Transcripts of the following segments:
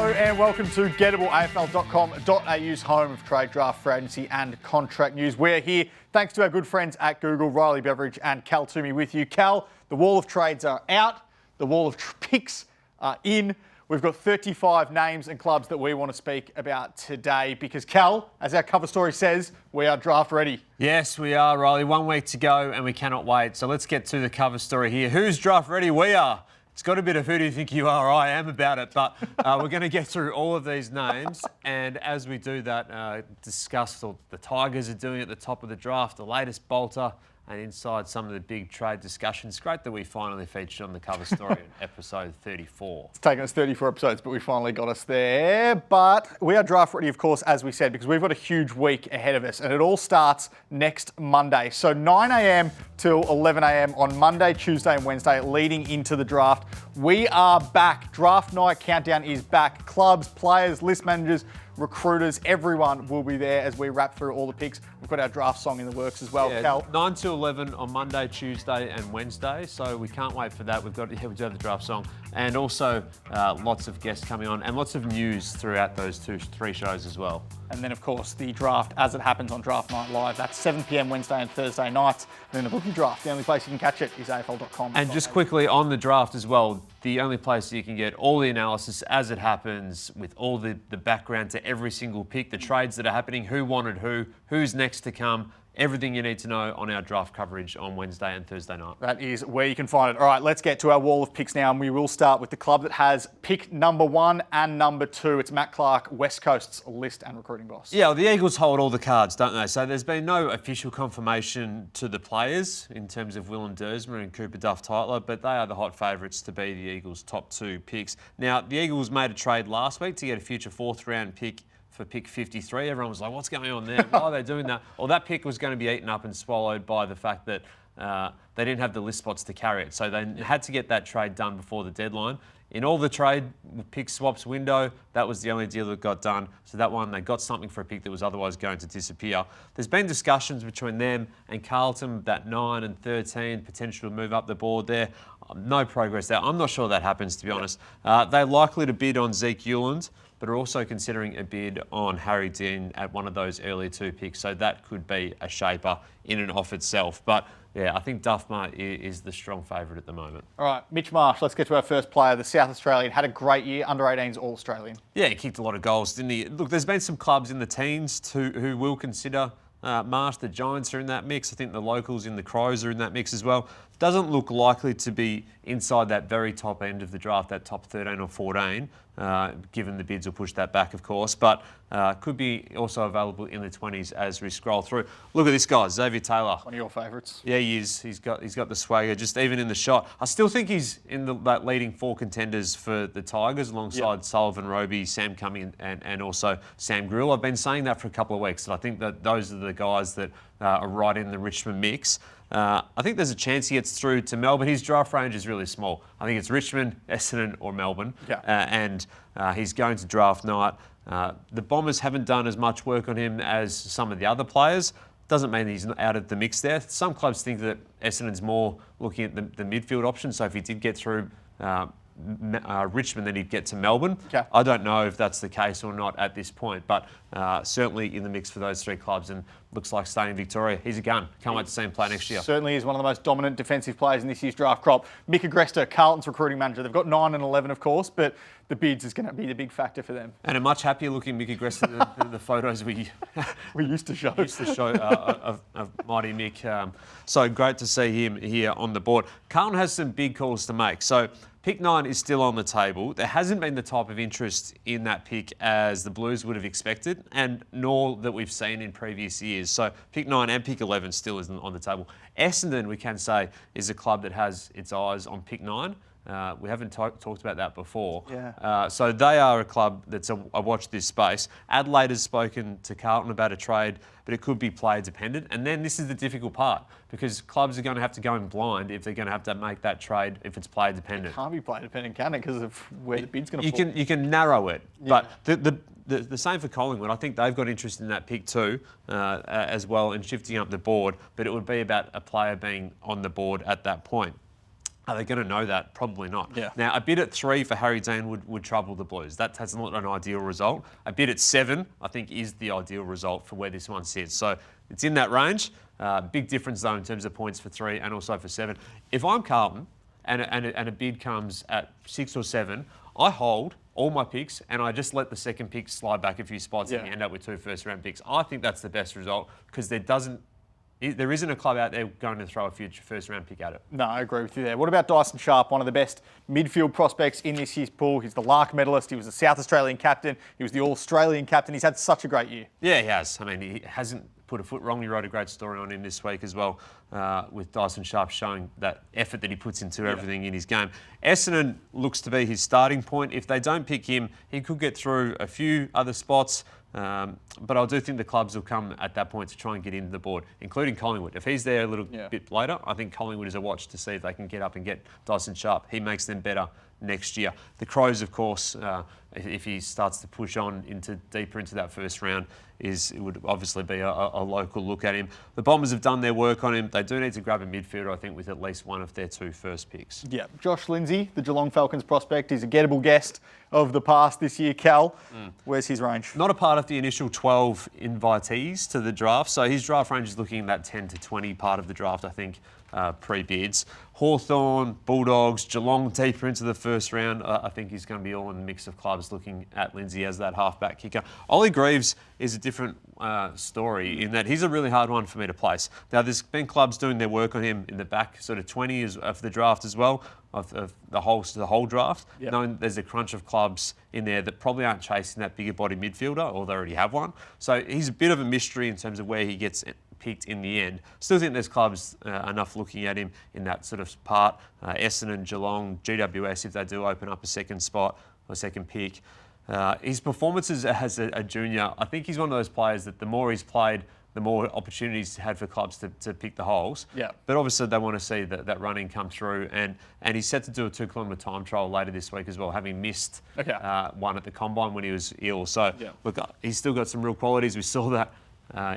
Hello and welcome to Gettable, AFL.com.au's home of trade, draft, free agency and contract news. We're here thanks to our good friends at Google, Riley Beveridge and Cal Twomey with you. Cal, the wall of trades are out, the wall of picks are in. We've got 35 names and clubs that we want to speak about today because, Cal, as our cover story says, we are draft ready. Yes, we are, Riley. 1 week to go and we cannot wait. So let's get to the cover story here. Who's draft ready? We are. It's got a bit of who do you think you are? I am about it, but we're going to get through all of these names. And as we do that, discuss what the Tigers are doing at the top of the draft, the latest bolter, and inside some of the big trade discussions. Great that we finally featured on the cover story in episode 34. It's taken us 34 episodes, but we finally got us there. But we are draft ready, of course, as we said, because we've got a huge week ahead of us, and it all starts next Monday. So 9 a.m. till 11 a.m. on Monday, Tuesday, and Wednesday, leading into the draft. We are back. Draft night countdown is back. Clubs, players, list managers, recruiters, everyone will be there as we wrap through all the picks. We've got our draft song in the works as well, Cal. 9 to 11 on Monday, Tuesday and Wednesday, so we can't wait for that. We do have the draft song and also lots of guests coming on and lots of news throughout those three shows as well. And then, of course, the draft as it happens on Draft Night Live. That's 7 p.m. Wednesday and Thursday nights. And then the bookie draft, the only place you can catch it is AFL.com. And just quickly on the draft as well, the only place you can get all the analysis as it happens with all the background to every single pick, the trades that are happening, who wanted who's next to come, everything you need to know on our draft coverage on Wednesday and Thursday night. That is where you can find it. All right, let's get to our wall of picks now, and we will start with the club that has pick number 1 and number 2. It's Matt Clark, West Coast's list and recruiting boss. Yeah, well, the Eagles hold all the cards, don't they? So there's been no official confirmation to the players in terms of Willem Dersma and Cooper Duff-Tytler, but they are the hot favourites to be the Eagles' top 2 picks. Now, the Eagles made a trade last week to get a future 4th round pick for pick 53. Everyone was like, what's going on there? Why are they doing that? Well, that pick was going to be eaten up and swallowed by the fact that they didn't have the list spots to carry it. So they had to get that trade done before the deadline. In all the trade pick swaps window, that was the only deal that got done. So that one, they got something for a pick that was otherwise going to disappear. There's been discussions between them and Carlton, that 9 and 13, potential to move up the board there. No progress there. I'm not sure that happens, to be honest. They're likely to bid on Zeke Hewland, but are also considering a bid on Harry Dean at one of those early 2 picks. So that could be a shaper in and of itself. But yeah, I think Duffmar is the strong favourite at the moment. All right, Mitch Marsh, let's get to our first player, the South Australian. Had a great year, under 18s All-Australian. Yeah, he kicked a lot of goals, didn't he? Look, there's been some clubs in the teens who will consider Marsh. The Giants are in that mix. I think the locals in the Crows are in that mix as well. Doesn't look likely to be inside that very top end of the draft, that top 13 or 14, given the bids will push that back, of course, but could be also available in the 20s as we scroll through. Look at this guy, Xavier Taylor. One of your favourites. Yeah, he is. He's got the swagger, just even in the shot. I still think he's in that leading 4 contenders for the Tigers alongside Sullivan, Roby, Sam Cumming and also Sam Grill. I've been saying that for a couple of weeks, and I think that those are the guys that are right in the Richmond mix. I think there's a chance he gets through to Melbourne. His draft range is really small. I think it's Richmond, Essendon or Melbourne. Yeah. And he's going to draft night. The Bombers haven't done as much work on him as some of the other players. Doesn't mean he's not out of the mix there. Some clubs think that Essendon's more looking at the midfield option. So if he did get through Richmond, then he'd get to Melbourne. Okay. I don't know if that's the case or not at this point, but certainly in the mix for those 3 clubs and looks like staying in Victoria. He's a gun. Can't wait to see him play next year. Certainly is one of the most dominant defensive players in this year's draft crop. Mick Agresta, Carlton's recruiting manager. They've got 9 and 11, of course, but the bids is going to be the big factor for them. And a much happier looking Mick Agresta than the photos we used to show. Of mighty Mick. So great to see him here on the board. Carlton has some big calls to make. So pick 9 is still on the table. There hasn't been the type of interest in that pick as the Blues would have expected, and nor that we've seen in previous years. So pick 9 and pick 11 still isn't on the table. Essendon, we can say, is a club that has its eyes on pick 9. We haven't talked about that before. Yeah. So they are a club that's a watch this space. Adelaide has spoken to Carlton about a trade, but it could be player dependent. And then this is the difficult part, because clubs are going to have to go in blind if they're going to have to make that trade if it's player dependent. It can't be player dependent, can it? Because of where the bid's going to fall. You can narrow it, yeah. But the same for Collingwood. I think they've got interest in that pick too, as well, and shifting up the board. But it would be about a player being on the board at that point. Are they going to know that? Probably not. Yeah. Now, a bid at 3 for Harry Dean would trouble the Blues. That's not an ideal result. A bid at 7, I think, is the ideal result for where this one sits. So it's in that range. Big difference, though, in terms of points for 3 and also for 7. If I'm Carlton and a bid comes at 6 or 7, I hold all my picks and I just let the second pick slide back a few spots and you end up with 2 first-round picks. I think that's the best result because there isn't a club out there going to throw a future first-round pick at it. No, I agree with you there. What about Dyson Sharp, one of the best midfield prospects in this year's pool? He's the Lark medalist. He was the South Australian captain. He was the All-Australian captain. He's had such a great year. Yeah, he has. I mean, he hasn't put a foot wrong. You wrote a great story on him this week as well, with Dyson Sharp showing that effort that he puts into everything in his game. Essendon looks to be his starting point. If they don't pick him, he could get through a few other spots. But I do think the clubs will come at that point to try and get into the board, including Collingwood. If he's there a little bit later, I think Collingwood is a watch to see if they can get up and get Dyson Sharp. He makes them better next year. The Crows, of course, if he starts to push on deeper into that first round, it would obviously be a local look at him. The Bombers have done their work on him. They do need to grab a midfielder, I think, with at least one of their 2 first picks. Yeah, Josh Lindsay, the Geelong Falcons prospect, he's a gettable guest of the past this year. Cal, where's his range? Not a part of the initial 12 invitees to the draft, so his draft range is looking at that 10 to 20 part of the draft, I think, pre-bids. Hawthorn, Bulldogs, Geelong deeper into the first round. I think he's going to be all in the mix of clubs looking at Lindsay as that halfback kicker. Ollie Greaves is a different story in that he's a really hard one for me to place. Now, there's been clubs doing their work on him in the back sort of 20 of the draft as well, of the whole draft, knowing there's a crunch of clubs in there that probably aren't chasing that bigger body midfielder, or they already have one. So he's a bit of a mystery in terms of where he gets picked in the end. Still think there's clubs enough looking at him in that sort of part. Essendon, Geelong, GWS, if they do open up a second spot or second pick. His performances as a junior, I think he's one of those players that the more he's played, the more opportunities he's had for clubs to pick the holes. Yeah. But obviously they want to see that running come through, and he's set to do a 2-kilometre time trial later this week as well, having missed one at the Combine when he was ill. So look, he's still got some real qualities. We saw that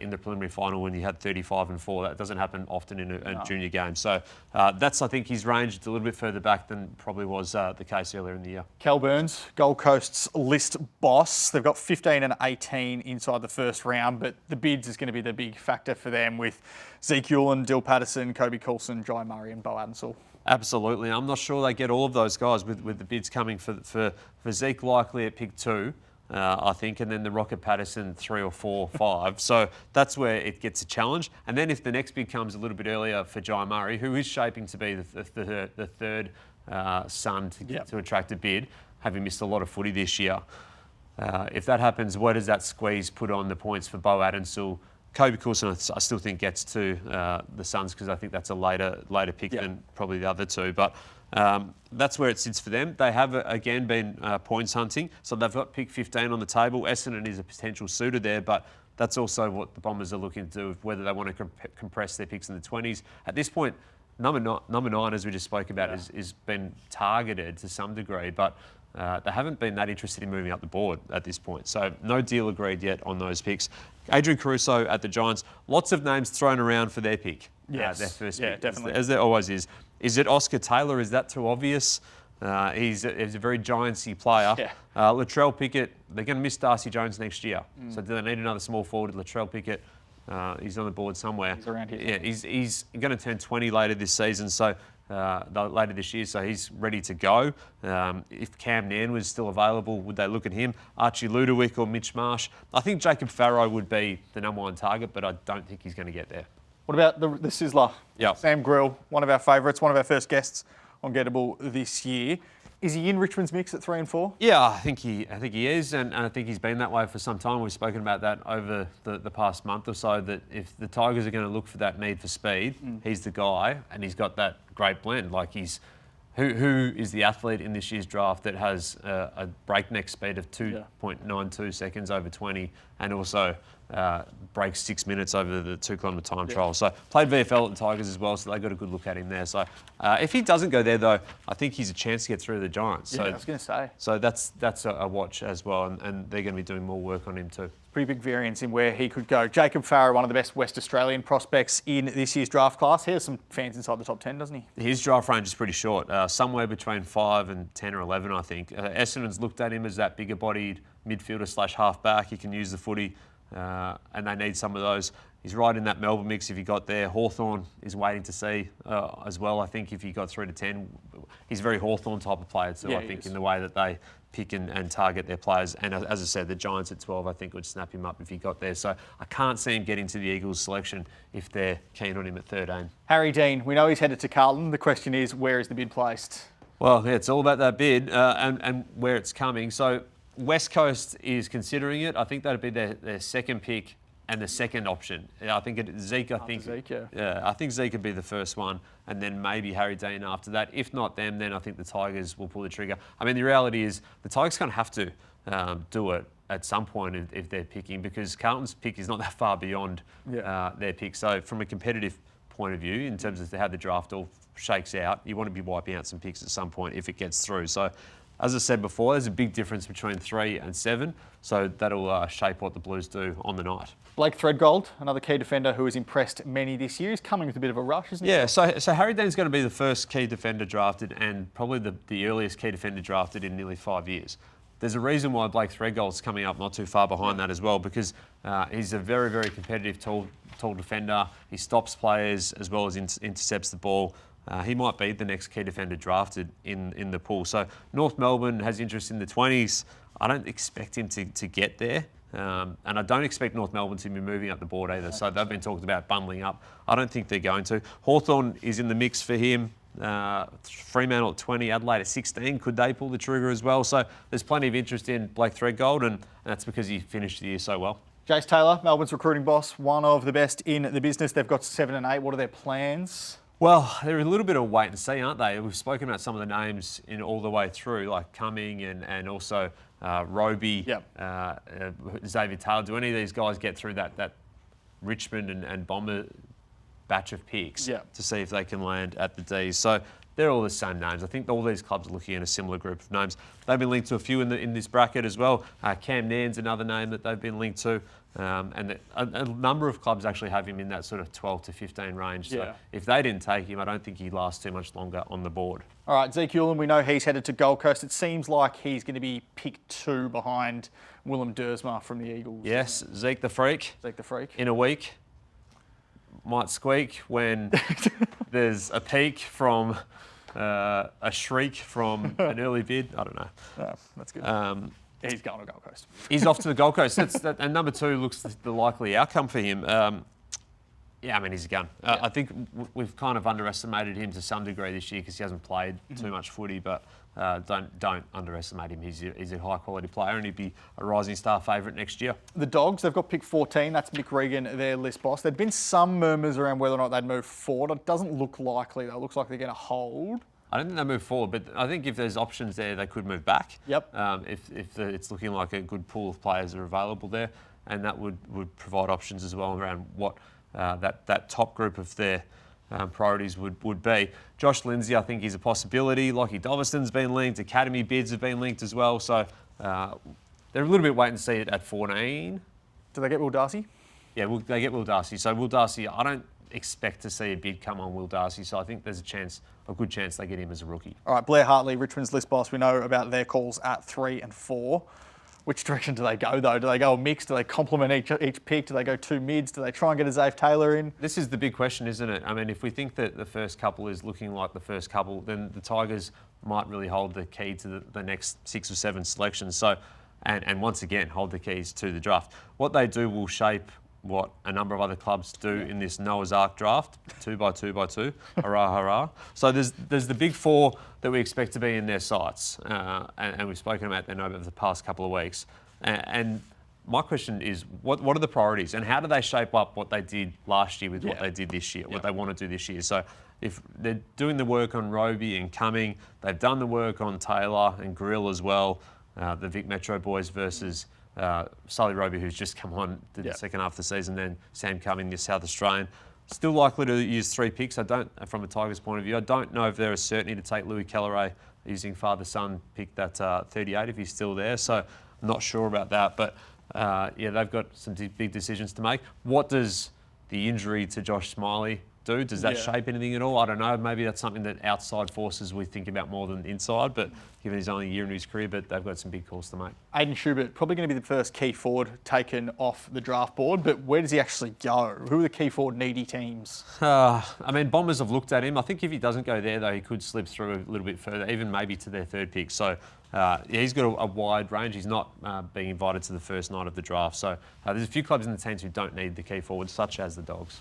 in the preliminary final when he had 35 and 4. That doesn't happen often in a junior game. So that's, I think, his range. It's a little bit further back than probably was the case earlier in the year. Cal Burns, Gold Coast's list boss. They've got 15 and 18 inside the first round, but the bids is going to be the big factor for them with Zeke Ewell, Dill Patterson, Kobe Coulson, Jai Murray and Bo Adensall. Absolutely. I'm not sure they get all of those guys with the bids coming for Zeke likely at pick 2. I think, and then the Rocket Patterson 3 or 4, 5. So that's where it gets a challenge. And then if the next bid comes a little bit earlier for Jai Murray, who is shaping to be the third son to attract a bid, having missed a lot of footy this year. If that happens, where does that squeeze put on the points for Bo Adensall? Kobe Coulson, I still think gets to the Suns because I think that's a later pick than probably the other 2. But that's where it sits for them. They have, again, been points hunting. So they've got pick 15 on the table. Essendon is a potential suitor there, but that's also what the Bombers are looking to do, whether they want to compress their picks in the 20s. At this point, number 9, as we just spoke about, is been targeted to some degree, but they haven't been that interested in moving up the board at this point. So no deal agreed yet on those picks. Adrian Caruso at the Giants, lots of names thrown around for their pick. Yes. Their first pick, definitely. as there always is. Is it Oscar Taylor? Is that too obvious? He's a very Giantsy player. Latrell Pickett, they're going to miss Darcy Jones next year. So do they need another small forward? Latrell Pickett, he's on the board somewhere. He's around here. Yeah, he's going to turn 20 later this season, so later this year, so he's ready to go. If Cam Nairn was still available, would they look at him? Archie Ludowick or Mitch Marsh? I think Jacob Farrow would be the number 1 target, but I don't think he's going to get there. What about the Sizzler? Yeah. Sam Grill, one of our favourites, one of our first guests on Gettable this year. Is he in Richmond's mix at 3 and 4? Yeah, I think he is, and I think he's been that way for some time. We've spoken about that over the past month or so, that if the Tigers are going to look for that need for speed, he's the guy, and he's got that great blend. Like who is the athlete in this year's draft that has a breakneck speed of 2.92 seconds over 20 and also breaks 6 minutes over the 2 kilometre time trial. So played VFL at the Tigers as well, so they got a good look at him there. So if he doesn't go there though, I think he's a chance to get through the Giants. So, yeah, I was going to say. So that's a watch as well, and they're going to be doing more work on him too. Pretty big variance in where he could go. Jacob Farah, one of the best West Australian prospects in this year's draft class. He has some fans inside the top 10, doesn't he? His draft range is pretty short, somewhere between 5 and 10 or 11, I think. Essendon's looked at him as that bigger-bodied midfielder / half-back. He can use the footy, and they need some of those. He's right in that Melbourne mix if he got there. Hawthorn is waiting to see as well. I think if he got through to 10, he's a very Hawthorn type of player too, I think, in the way that they pick and target their players. And as I said, the Giants at 12, I think, would snap him up if he got there. So I can't see him getting to the Eagles selection if they're keen on him at 13. Harry Dean, we know he's headed to Carlton. The question is, where is the bid placed? Well, yeah, it's all about that bid and where it's coming. So West Coast is considering it. I think that'd be their second pick and the second option. I think Zeke. I think Zeke would be the first one, and then maybe Harry Dean after that. If not them, then I think the Tigers will pull the trigger. I mean, the reality is the Tigers kind of have to do it at some point if they're picking, because Carlton's pick is not that far beyond their pick. So from a competitive point of view, in terms of how the draft all shakes out, you want to be wiping out some picks at some point if it gets through. So, as I said before, there's a big difference between 3 and 7, so that'll shape what the Blues do on the night. Blake Threadgold, another key defender who has impressed many this year. He's coming with a bit of a rush, isn't he? Yeah, so Harry Dean's going to be the first key defender drafted, and probably the earliest key defender drafted in nearly 5 years. There's a reason why Blake Threadgold's coming up not too far behind that as well, because he's a very, very competitive, tall defender. He stops players as well as intercepts the ball. He might be the next key defender drafted in the pool. So North Melbourne has interest in the 20s. I don't expect him to get there. And I don't expect North Melbourne to be moving up the board either. So they've been talking about bundling up. I don't think they're going to. Hawthorn is in the mix for him. Fremantle at 20, Adelaide at 16. Could they pull the trigger as well? So there's plenty of interest in Blake Threadgold, and that's because he finished the year so well. Jace Taylor, Melbourne's recruiting boss, one of the best in the business. They've got 7 and 8. What are their plans? Well, they're a little bit of wait and see, aren't they? We've spoken about some of the names in all the way through, like Cumming and also Roby, Xavier Taylor. Do any of these guys get through that Richmond and Bomber batch of picks to see if they can land at the D's? So they're all the same names. I think all these clubs are looking at a similar group of names. They've been linked to a few in this bracket as well. Cam Nairn's another name that they've been linked to. And a number of clubs actually have him in that sort of 12 to 15 range. So if they didn't take him, I don't think he'd last too much longer on the board. All right, Zeke Ulan, we know he's headed to Gold Coast. It seems like he's going to be pick 2 behind Willem Dersma from the Eagles. Yes, Zeke the Freak. Zeke the Freak. In a week. Might squeak when there's a peak from a shriek from an early bid. I don't know. Oh, that's good. He's going to Gold Coast. He's off to the Gold Coast. And number 2 looks the likely outcome for him. Yeah, I mean, he's a gun. I think we've kind of underestimated him to some degree this year because he hasn't played too much footy, but don't underestimate him. He's a high-quality player, and he'd be a rising star favourite next year. The Dogs, they've got pick 14. That's Mick Regan, their list boss. There'd been some murmurs around whether or not they'd move forward. It doesn't look likely, though. It looks like they're going to hold. I don't think they move forward, but I think if there's options there, they could move back. Yep. If it's looking like a good pool of players are available there, and that would provide options as well around what that top group of their priorities would be. Josh Lindsay, I think, is a possibility. Lockie Doverston's been linked. Academy bids have been linked as well. So they're a little bit wait and see at 14. Do they get Will Darcy? Yeah, they get Will Darcy. So Will Darcy, I don't expect to see a bid come on Will Darcy. So I think there's a good chance they get him as a rookie. All right, Blair Hartley, Richmond's list boss. We know about their calls at 3 and 4. Which direction do they go, though? Do they go a mix? Do they complement each pick? Do they go 2 mids? Do they try and get a Xavier Taylor in? This is the big question, isn't it? I mean, if we think that the first couple is looking like the first couple, then the Tigers might really hold the key to the next 6 or 7 selections. So, and once again, hold the keys to the draft. What they do will shape what a number of other clubs do in this Noah's Ark draft, 2 by 2 by 2, hurrah, hurrah. So there's the big 4 that we expect to be in their sights, and we've spoken about them over the past couple of weeks. And my question is, what are the priorities, and how do they shape up what they did last year with what they did this year, what they want to do this year? So if they're doing the work on Roby and Cumming, they've done the work on Taylor and Grill as well, the Vic Metro boys versus Sully Roby, who's just come on the second half of the season, then Sam Cumming, the South Australian. Still likely to use 3 picks. From a Tigers point of view, I don't know if there is certainty to take Louis Kelleray using father-son pick that 38 if he's still there. So I'm not sure about that. But they've got some big decisions to make. What does the injury to Josh Smiley do? Does that shape anything at all? I don't know. Maybe that's something that outside forces we think about more than inside, but given he's only a year into his career, but they've got some big calls to make. Aiden Schubert, probably going to be the first key forward taken off the draft board, but where does he actually go? Who are the key forward needy teams? Bombers have looked at him. I think if he doesn't go there, though, he could slip through a little bit further, even maybe to their 3rd pick. So he's got a wide range. He's not being invited to the first night of the draft. So there's a few clubs in the teams who don't need the key forward, such as the Dogs.